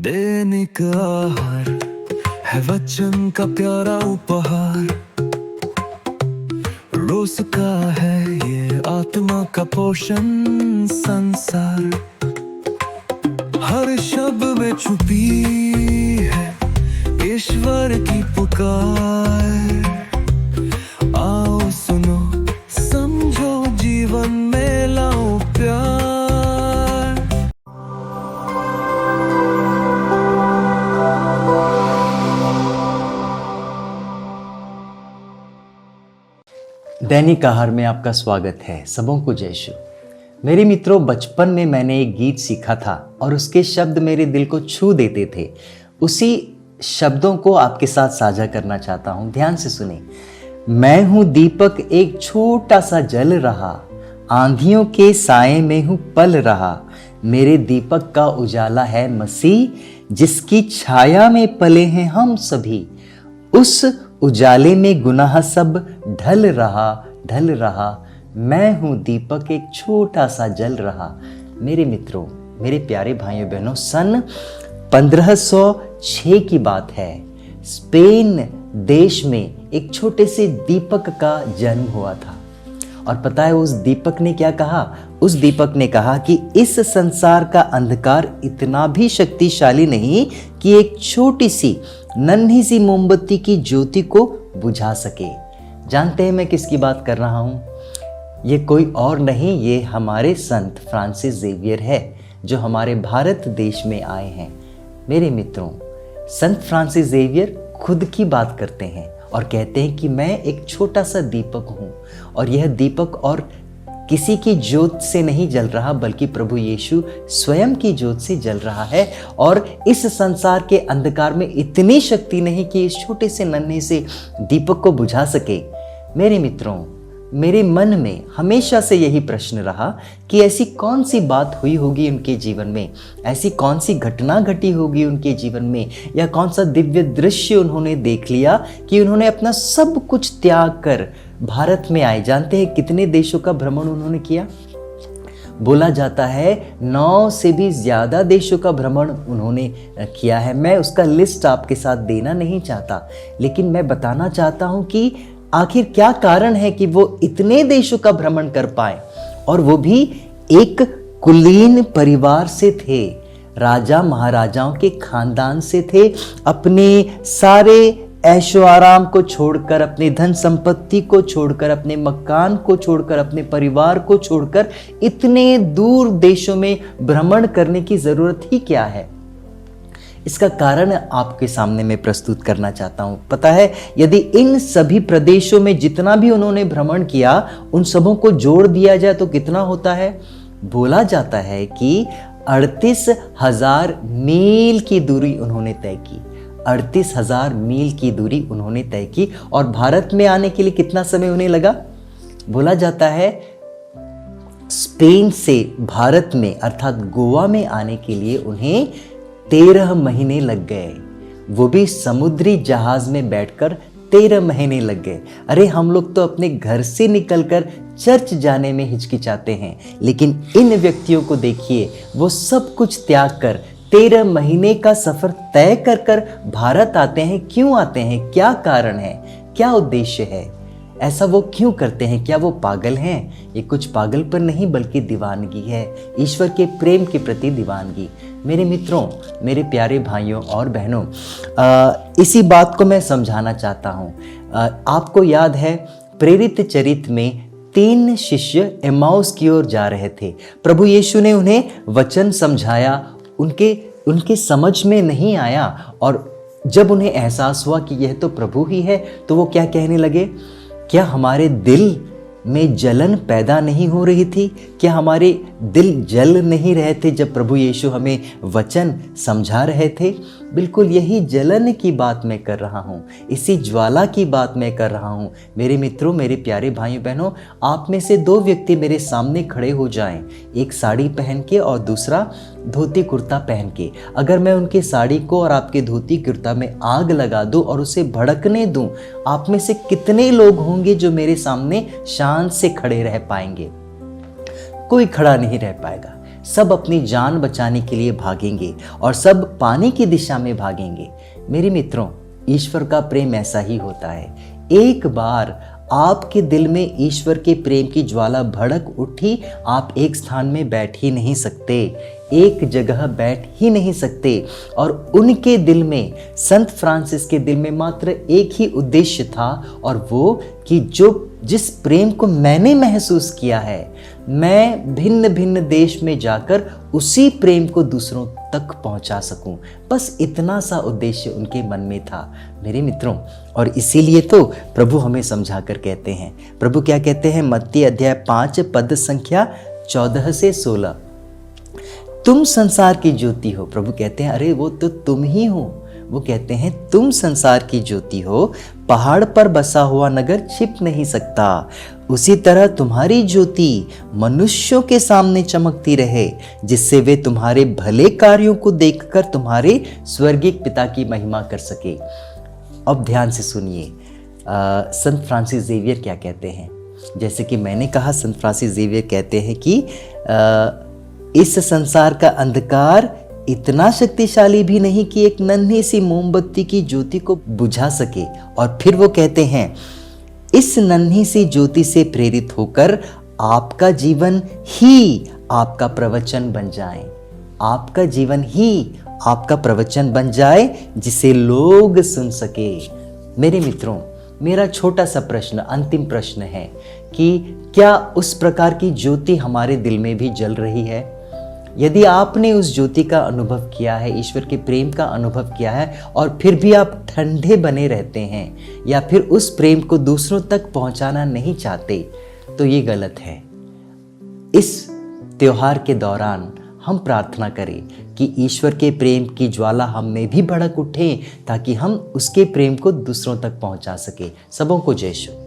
दैनिक आहार है वचन का प्यारा उपहार, रोज का है ये आत्मा का पोषण संसार। हर शब्द में छुपी है ईश्वर की पुकार। आओ सुनो समझो जीवन में लाओ प्यार। दैनिक आहार में आपका स्वागत है। सबों को जय यीशु। मेरे मित्रों, बचपन में मैंने एक गीत सीखा था और उसके शब्द मेरे दिल को छू देते थे। उसी शब्दों को आपके साथ साझा करना चाहता हूं। ध्यान से सुने। मैं हूं दीपक, एक छोटा सा जल रहा, आंधियों के साए में हूं पल रहा। मेरे दीपक का उजाला है मसीह, जिसकी छाया में पले हैं हम सभी। उस उजाले में गुनाह सब ढल रहा। मैं हूं दीपक, एक छोटा सा जल रहा। मेरे मित्रों, मेरे प्यारे भाइयों बहनों, सन 1506 की बात है। स्पेन देश में एक छोटे से दीपक का जन्म हुआ था। और पता है उस दीपक ने क्या कहा? उस दीपक ने कहा कि इस संसार का अंधकार इतना भी शक्तिशाली नहीं कि एक छोटी सी नन्ही सी मोमबत्ती की ज्योति को बुझा सके। जानते हैं मैं किसकी बात कर रहा हूं? ये कोई और नहीं, ये हमारे संत फ्रांसिस जेवियर है, जो हमारे भारत देश में आए हैं। मेरे मित्रों, संत फ्रांसिस जेवियर खुद की बात करते हैं और कहते हैं कि मैं एक छोटा सा दीपक हूं, और यह दीपक और किसी की ज्योत से नहीं जल रहा, बल्कि प्रभु यीशु स्वयं की ज्योत से जल रहा है। और इस संसार के अंधकार में इतनी शक्ति नहीं कि इस छोटे से नन्हे से दीपक को बुझा सके। मेरे मित्रों, मेरे मन में हमेशा से यही प्रश्न रहा कि ऐसी कौन सी बात हुई होगी उनके जीवन में, ऐसी कौन सी घटना घटी होगी उनके जीवन में, या कौन सा दिव्य दृश्य उन्होंने देख लिया कि उन्होंने अपना सब कुछ त्याग कर भारत में आए। जानते हैं कितने देशों का भ्रमण उन्होंने किया? बोला जाता है 9 से भी ज्यादा देशों का भ्रमण उन्होंने किया है। मैं उसका लिस्ट आपके साथ देना नहीं चाहता, लेकिन मैं बताना चाहता हूं कि आखिर क्या कारण है कि वो इतने देशों का भ्रमण कर पाए, और वो भी एक कुलीन परिवार से थे, राजा महाराजाओं के खानदान से थे। अपने सारे ऐशो आराम को छोड़कर, अपने धन संपत्ति को छोड़कर, अपने मकान को छोड़कर, अपने परिवार को छोड़कर इतने दूर देशों में भ्रमण करने की जरूरत ही क्या है? इसका कारण आपके सामने मैं प्रस्तुत करना चाहता हूं। पता है, यदि इन सभी प्रदेशों में जितना भी उन्होंने भ्रमण किया, उन सबों को जोड़ दिया जाए तो कितना होता है? बोला जाता है कि 38,000 मील की दूरी उन्होंने तय की। 38,000 मील की दूरी उन्होंने तय की। और भारत में आने के लिए कितना समय उन्हें लगा? बोला जाता है स्पेन से भारत में अर्थात गोवा में आने के लिए उन्हें 13 महीने लग गए। वो भी समुद्री जहाज में बैठकर 13 महीने लग गए। अरे हम लोग तो अपने घर से निकलकर चर्च जाने में हिचकिचाते हैं, लेकिन इन व्यक्तियों को देखिए, वो सब कुछ त्याग कर 13 महीने का सफर तय कर कर भारत आते हैं। क्यों आते हैं? क्या कारण है? क्या उद्देश्य है? ऐसा वो क्यों करते हैं? क्या वो पागल हैं? ये कुछ पागलपन नहीं, बल्कि दीवानगी है, ईश्वर के प्रेम के प्रति दीवानगी। मेरे मित्रों, मेरे प्यारे भाइयों और बहनों, इसी बात को मैं समझाना चाहता हूँ। आपको याद है प्रेरित चरित्र में 3 शिष्य एमाउस की ओर जा रहे थे। प्रभु यीशु ने उन्हें वचन समझाया, उनके समझ में नहीं आया, और जब उन्हें एहसास हुआ कि यह तो प्रभु ही है, तो वो क्या कहने लगे? क्या हमारे दिल में जलन पैदा नहीं हो रही थी? क्या हमारे दिल जल नहीं रहे थे जब प्रभु यीशु हमें वचन समझा रहे थे? बिल्कुल यही जलन की बात मैं कर रहा हूँ, इसी ज्वाला की बात मैं कर रहा हूँ। मेरे मित्रों, मेरे प्यारे भाइयों बहनों, आप में से 2 व्यक्ति मेरे सामने खड़े हो जाएं, एक साड़ी पहन के और दूसरा धोती कुर्ता पहन के। अगर मैं उनके साड़ी को और आपके धोती कुर्ता में आग लगा दूं और उसे भड़कने दूं, आप में से कितने लोग होंगे जो मेरे सामने शान से खड़े रह पाएंगे? कोई खड़ा नहीं रह पाएगा। सब अपनी जान बचाने के लिए भागेंगे और सब पानी की दिशा में भागेंगे। मेरे मित्रों, ईश्वर का प्रेम ऐसा ही होता है। एक बार आपके दिल में ईश्वर के प्रेम की ज्वाला भड़क उठी, आप एक स्थान में बैठ ही नहीं सकते, एक जगह बैठ ही नहीं सकते। और उनके दिल में, संत फ्रांसिस के दिल में मात्र एक ही उद्देश्य था, और वो कि जिस प्रेम को मैंने महसूस किया है, मैं भिन्न भिन्न देश में जाकर उसी प्रेम को दूसरों तक पहुंचा सकूं। बस इतना सा उद्देश्य उनके मन में था मेरे मित्रों। और इसीलिए तो प्रभु हमें समझा कर कहते हैं, प्रभु क्या कहते हैं? मत्ती अध्याय 5 पद संख्या 14 से 16, तुम संसार की ज्योति हो। प्रभु कहते हैं अरे वो तो तुम ही हो। वो कहते हैं तुम संसार की ज्योति हो, पहाड़ पर बसा हुआ नगर छिप नहीं सकता। उसी तरह तुम्हारी ज्योति मनुष्यों के सामने चमकती रहे, जिससे वे तुम्हारे भले कार्यों को देखकर तुम्हारे स्वर्गीय पिता की महिमा कर सके। अब ध्यान से सुनिए, संत फ्रांसिस जेवियर क्या कहते हैं। जैसे कि मैंने कहा, संत फ्रांसिस जेवियर कहते हैं कि इस संसार का अंधकार इतना शक्तिशाली भी नहीं कि एक नन्ही सी मोमबत्ती की ज्योति को बुझा सके। और फिर वो कहते हैं, इस नन्ही सी ज्योति से प्रेरित होकर आपका जीवन ही आपका प्रवचन बन जाए, आपका जीवन ही आपका प्रवचन बन जाए, जिसे लोग सुन सके। मेरे मित्रों, मेरा छोटा सा प्रश्न, अंतिम प्रश्न है कि क्या उस प्रकार की ज्योति हमारे दिल में भी जल रही है? यदि आपने उस ज्योति का अनुभव किया है, ईश्वर के प्रेम का अनुभव किया है, और फिर भी आप ठंडे बने रहते हैं या फिर उस प्रेम को दूसरों तक पहुंचाना नहीं चाहते, तो ये गलत है। इस त्योहार के दौरान हम प्रार्थना करें कि ईश्वर के प्रेम की ज्वाला हम में भी भड़क उठे, ताकि हम उसके प्रेम को दूसरों तक पहुंचा सके। सबों को जय श्री।